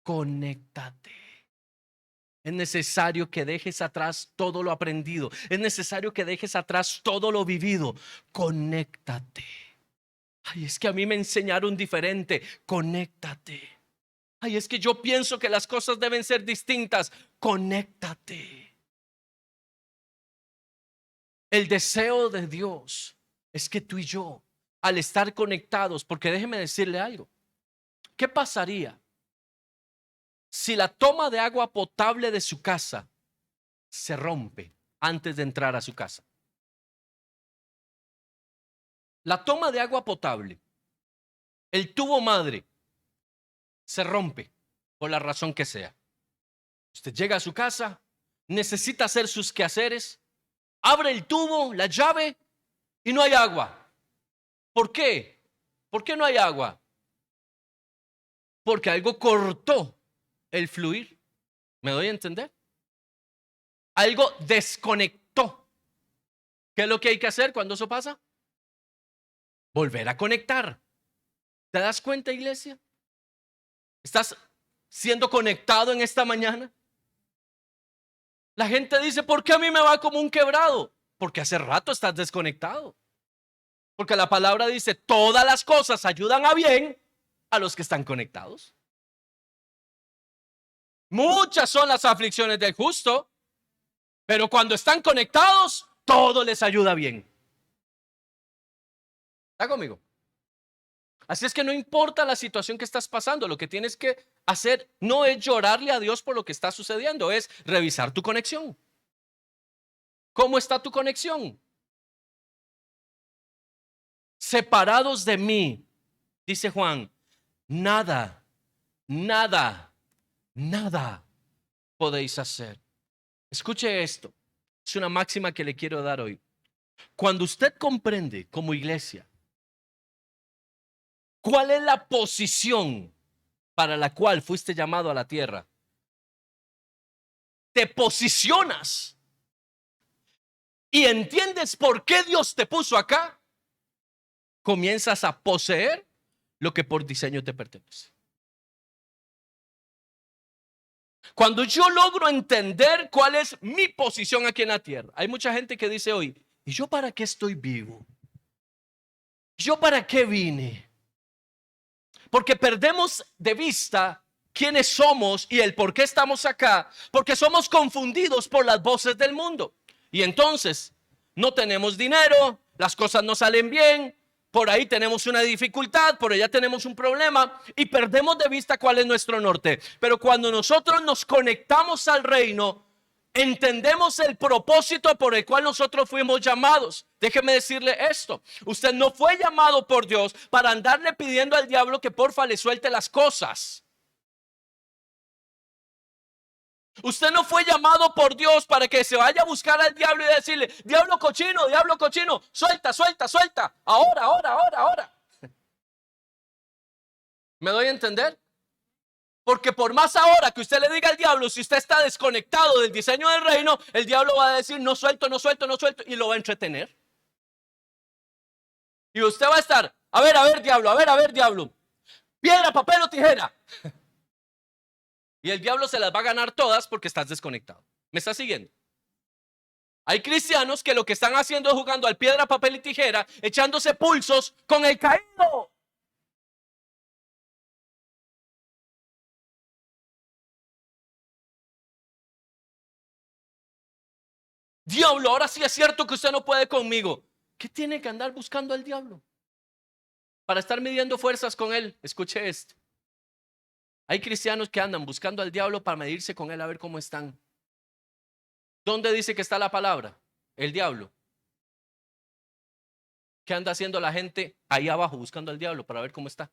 Speaker 1: conéctate. Es necesario que dejes atrás todo lo aprendido. Es necesario que dejes atrás todo lo vivido. Conéctate. Ay, es que a mí me enseñaron diferente. Conéctate. Ay, es que yo pienso que las cosas deben ser distintas. Conéctate. El deseo de Dios es que tú y yo, al estar conectados, porque déjeme decirle algo, ¿qué pasaría si la toma de agua potable de su casa se rompe antes de entrar a su casa? La toma de agua potable, el tubo madre, se rompe por la razón que sea. Usted llega a su casa, necesita hacer sus quehaceres, abre el tubo, la llave y no hay agua. ¿Por qué? ¿Por qué no hay agua? Porque algo cortó el fluir. ¿Me doy a entender? Algo desconectó. ¿Qué es lo que hay que hacer cuando eso pasa? Volver a conectar. ¿Te das cuenta, iglesia? ¿Estás siendo conectado en esta mañana? La gente dice, ¿por qué a mí me va como un quebrado? Porque hace rato estás desconectado. Porque la palabra dice, todas las cosas ayudan a bien a los que están conectados. Muchas son las aflicciones del justo, pero cuando están conectados, todo les ayuda bien. ¿Está conmigo? Así es que no importa la situación que estás pasando, lo que tienes que hacer no es llorarle a Dios por lo que está sucediendo, es revisar tu conexión. ¿Cómo está tu conexión? Separados de mí, dice Juan, nada, nada, nada podéis hacer. Escuche esto, es una máxima que le quiero dar hoy. Cuando usted comprende como iglesia cuál es la posición para la cual fuiste llamado a la tierra, te posicionas y entiendes por qué Dios te puso acá, comienzas a poseer lo que por diseño te pertenece. Cuando yo logro entender cuál es mi posición aquí en la tierra. Hay mucha gente que dice hoy, ¿y yo para qué estoy vivo? ¿Yo para qué vine? Porque perdemos de vista quiénes somos y el por qué estamos acá, porque somos confundidos por las voces del mundo. Y entonces no tenemos dinero, las cosas no salen bien, por ahí tenemos una dificultad, por allá tenemos un problema y perdemos de vista cuál es nuestro norte. Pero cuando nosotros nos conectamos al reino, entendemos el propósito por el cual nosotros fuimos llamados. Déjeme decirle esto: usted no fue llamado por Dios para andarle pidiendo al diablo que porfa le suelte las cosas. Usted no fue llamado por Dios para que se vaya a buscar al diablo y decirle: diablo cochino, suelta, suelta, suelta, ahora, ahora, ahora, ahora. ¿Me doy a entender? Porque por más ahora que usted le diga al diablo, si usted está desconectado del diseño del reino, el diablo va a decir: no suelto, no suelto, no suelto, y lo va a entretener. Y usted va a estar: a ver, diablo, a ver, diablo, piedra, papel o tijera. Y el diablo se las va a ganar todas porque estás desconectado. ¿Me está siguiendo? Hay cristianos que lo que están haciendo es jugando al piedra, papel y tijera, echándose pulsos con el caído. Diablo, ahora sí es cierto que usted no puede conmigo. ¿Qué tiene que andar buscando al diablo? Para estar midiendo fuerzas con él. Escuche esto. Hay cristianos que andan buscando al diablo para medirse con él a ver cómo están. ¿Dónde dice que está la palabra? El diablo. ¿Qué anda haciendo la gente ahí abajo buscando al diablo para ver cómo está?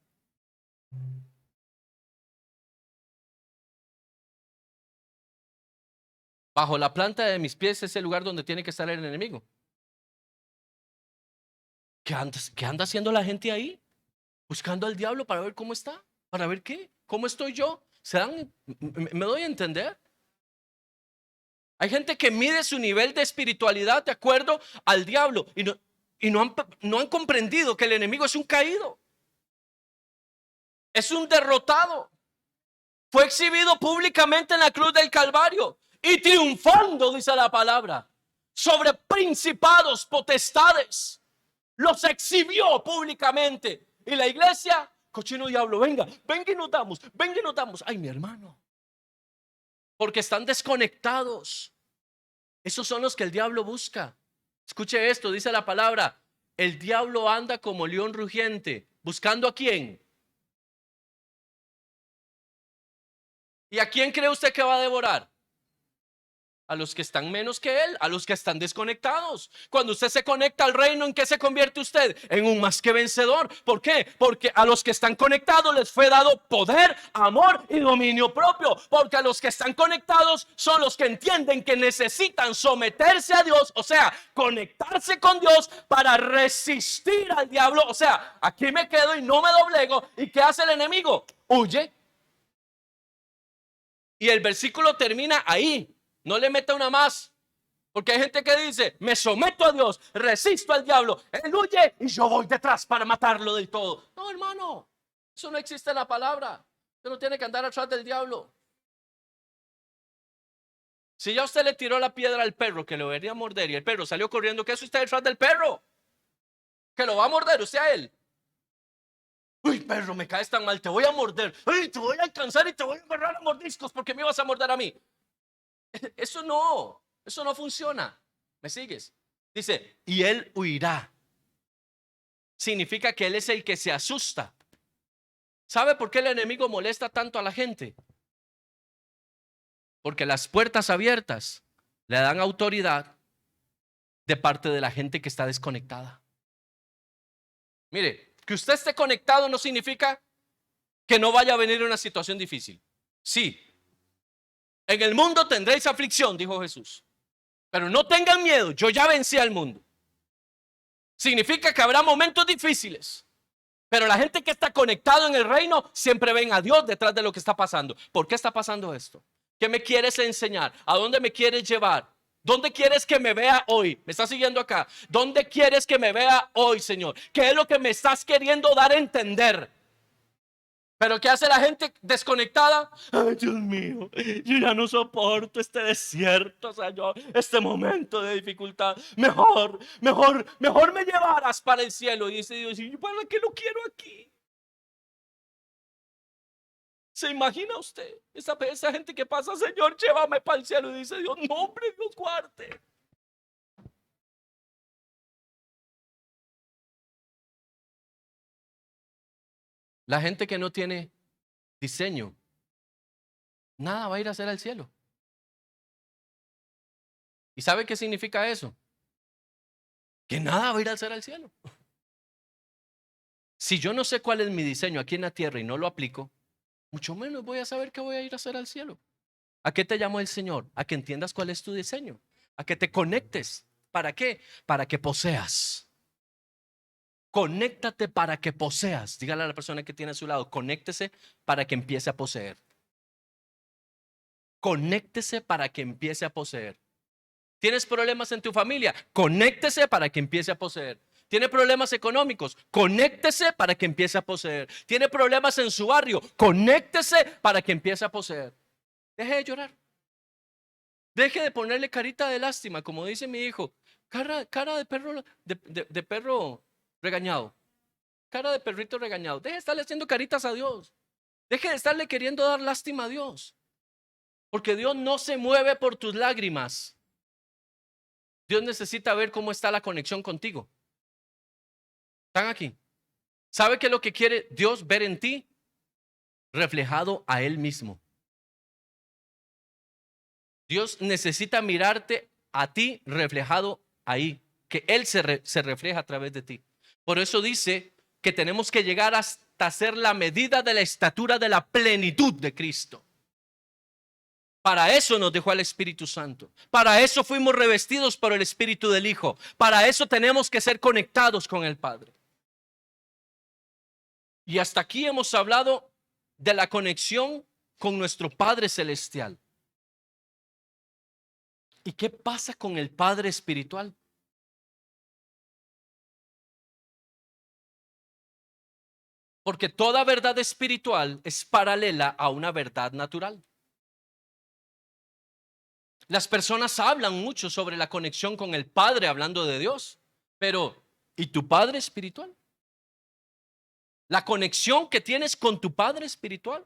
Speaker 1: Bajo la planta de mis pies es el lugar donde tiene que estar el enemigo. ¿Qué anda haciendo la gente ahí? Buscando al diablo para ver cómo está. ¿Para ver qué? ¿Cómo estoy yo? ¿Me doy a entender? Hay gente que mide su nivel de espiritualidad de acuerdo al diablo y no han comprendido que el enemigo es un caído. Es un derrotado. Fue exhibido públicamente en la cruz del Calvario y triunfando, dice la palabra, sobre principados, potestades. Los exhibió públicamente. Y la iglesia: cochino diablo, venga y nos damos, venga y nos damos. Ay, mi hermano, porque están desconectados. Esos son los que el diablo busca. Escuche esto, dice la palabra: el diablo anda como león rugiente, buscando ¿a quién? ¿Y a quién cree usted que va a devorar? A los que están menos que él, a los que están desconectados. Cuando usted se conecta al reino, ¿en qué se convierte usted? En un más que vencedor. ¿Por qué? Porque a los que están conectados les fue dado poder, amor y dominio propio. Porque a los que están conectados son los que entienden que necesitan someterse a Dios, o sea, conectarse con Dios para resistir al diablo. O sea, aquí me quedo y no me doblego. ¿Y qué hace el enemigo? Huye. Y el versículo termina ahí. No le meta una más. Porque hay gente que dice: me someto a Dios, resisto al diablo, él huye y yo voy detrás para matarlo del todo. No, hermano, eso no existe en la palabra. Usted no tiene que andar atrás del diablo. Si ya usted le tiró la piedra al perro que lo venía a morder y el perro salió corriendo, ¿qué hace usted detrás del perro? Que lo va a morder usted a él. Uy, perro, me caes tan mal, te voy a morder. Uy, te voy a alcanzar y te voy a agarrar a mordiscos porque me vas a morder a mí. Eso no funciona. ¿Me sigues? Dice: y él huirá. Significa que él es el que se asusta. ¿Sabe por qué el enemigo molesta tanto a la gente? Porque las puertas abiertas le dan autoridad de parte de la gente que está desconectada. Mire, que usted esté conectado no significa que no vaya a venir una situación difícil. Sí, en el mundo tendréis aflicción, dijo Jesús, pero no tengan miedo, yo ya vencí al mundo. Significa que habrá momentos difíciles, pero la gente que está conectado en el reino siempre ven a Dios detrás de lo que está pasando. ¿Por qué está pasando esto? ¿Qué me quieres enseñar? ¿A dónde me quieres llevar? ¿Dónde quieres que me vea hoy? ¿Me estás siguiendo acá? ¿Dónde quieres que me vea hoy, Señor? ¿Qué es lo que me estás queriendo dar a entender? Pero ¿qué hace la gente desconectada? Ay, Dios mío, yo ya no soporto este desierto, Señor, este momento de dificultad. Mejor me llevarás para el cielo. Y dice Dios, ¿y para qué lo quiero aquí? ¿Se imagina usted? Esa gente que pasa, Señor, llévame para el cielo. Y dice Dios, no, hombre, Dios guarde. La gente que no tiene diseño, nada va a ir a hacer al cielo. ¿Y sabe qué significa eso? Que nada va a ir a hacer al cielo. Si yo no sé cuál es mi diseño aquí en la tierra y no lo aplico, mucho menos voy a saber qué voy a ir a hacer al cielo. ¿A qué te llamó el Señor? A que entiendas cuál es tu diseño. A que te conectes. ¿Para qué? Para que poseas. Conéctate para que poseas. Dígale a la persona que tiene a su lado, conéctese para que empiece a poseer. Conéctese para que empiece a poseer. ¿Tienes problemas en tu familia? Conéctese para que empiece a poseer. ¿Tiene problemas económicos? Conéctese para que empiece a poseer. ¿Tiene problemas en su barrio? Conéctese para que empiece a poseer. Deje de llorar. Deje de ponerle carita de lástima, como dice mi hijo. Cara de perro, de perro regañado. Cara de perrito regañado. Deje de estarle haciendo caritas a Dios. Deje de estarle queriendo dar lástima a Dios. Porque Dios no se mueve por tus lágrimas. Dios necesita ver cómo está la conexión contigo. ¿Están aquí? ¿Sabe qué es lo que quiere Dios ver en ti? Reflejado a Él mismo. Dios necesita mirarte a ti reflejado ahí, que Él se refleja a través de ti. Por eso dice que tenemos que llegar hasta ser la medida de la estatura de la plenitud de Cristo. Para eso nos dejó el Espíritu Santo. Para eso fuimos revestidos por el Espíritu del Hijo. Para eso tenemos que ser conectados con el Padre. Y hasta aquí hemos hablado de la conexión con nuestro Padre Celestial. ¿Y qué pasa con el Padre Espiritual? Porque toda verdad espiritual es paralela a una verdad natural. Las personas hablan mucho sobre la conexión con el Padre hablando de Dios, pero ¿y tu Padre espiritual? La conexión que tienes con tu Padre espiritual.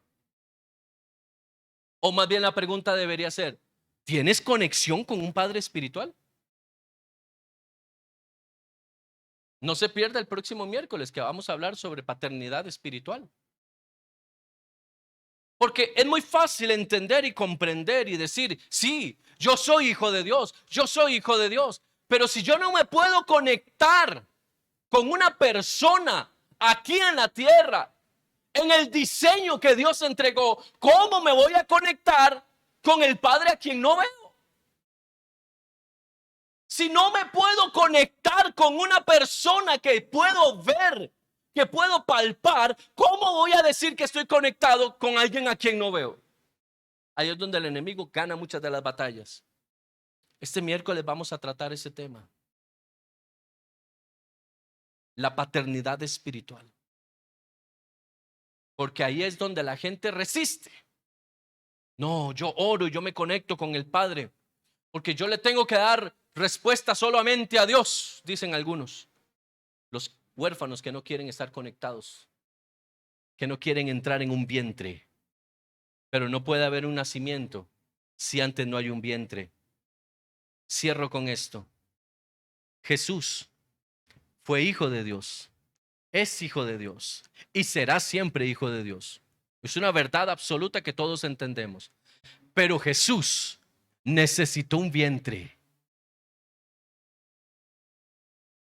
Speaker 1: O más bien la pregunta debería ser, ¿tienes conexión con un Padre espiritual? No se pierda el próximo miércoles que vamos a hablar sobre paternidad espiritual. Porque es muy fácil entender y comprender y decir, sí, yo soy hijo de Dios, yo soy hijo de Dios. Pero si yo no me puedo conectar con una persona aquí en la tierra, en el diseño que Dios entregó, ¿cómo me voy a conectar con el Padre a quien no veo? Si no me puedo conectar con una persona que puedo ver, que puedo palpar, ¿cómo voy a decir que estoy conectado con alguien a quien no veo? Ahí es donde el enemigo gana muchas de las batallas. Este miércoles vamos a tratar ese tema. La paternidad espiritual. Porque ahí es donde la gente resiste. No, yo oro y yo me conecto con el Padre. Porque yo le tengo que dar respuesta solamente a Dios, dicen algunos. Los huérfanos que no quieren estar conectados, que no quieren entrar en un vientre. Pero no puede haber un nacimiento si antes no hay un vientre. Cierro con esto. Jesús fue hijo de Dios, es hijo de Dios y será siempre hijo de Dios. Es una verdad absoluta que todos entendemos. Pero Jesús necesitó un vientre.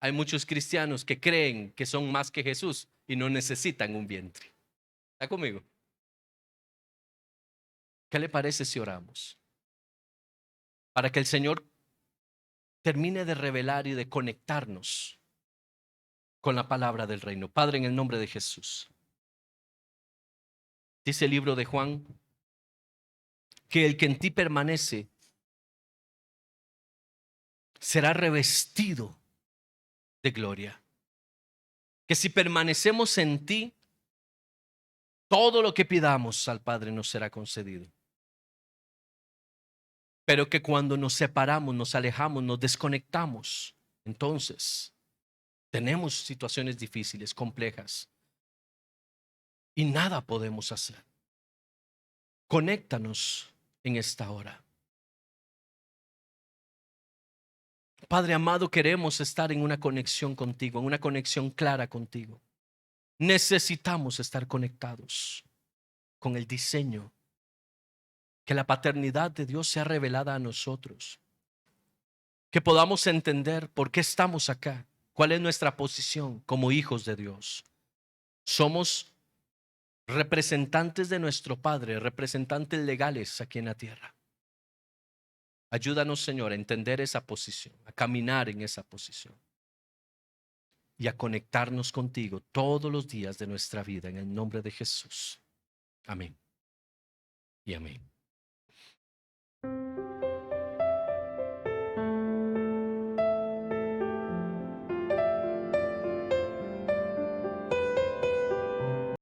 Speaker 1: Hay muchos cristianos que creen que son más que Jesús y no necesitan un vientre. ¿Está conmigo? ¿Qué le parece si oramos? Para que el Señor termine de revelar y de conectarnos con la palabra del reino. Padre, en el nombre de Jesús. Dice el libro de Juan que el que en ti permanece será revestido de gloria. Que si permanecemos en ti, todo lo que pidamos al Padre nos será concedido. Pero que cuando nos separamos, nos alejamos, nos desconectamos, entonces tenemos situaciones difíciles, complejas, y nada podemos hacer. Conéctanos en esta hora. Padre amado, queremos estar en una conexión contigo, en una conexión clara contigo. Necesitamos estar conectados con el diseño, que la paternidad de Dios sea revelada a nosotros, que podamos entender por qué estamos acá, cuál es nuestra posición como hijos de Dios. Somos representantes de nuestro Padre, representantes legales aquí en la tierra. Ayúdanos, Señor, a entender esa posición, a caminar en esa posición y a conectarnos contigo todos los días de nuestra vida en el nombre de Jesús. Amén y amén.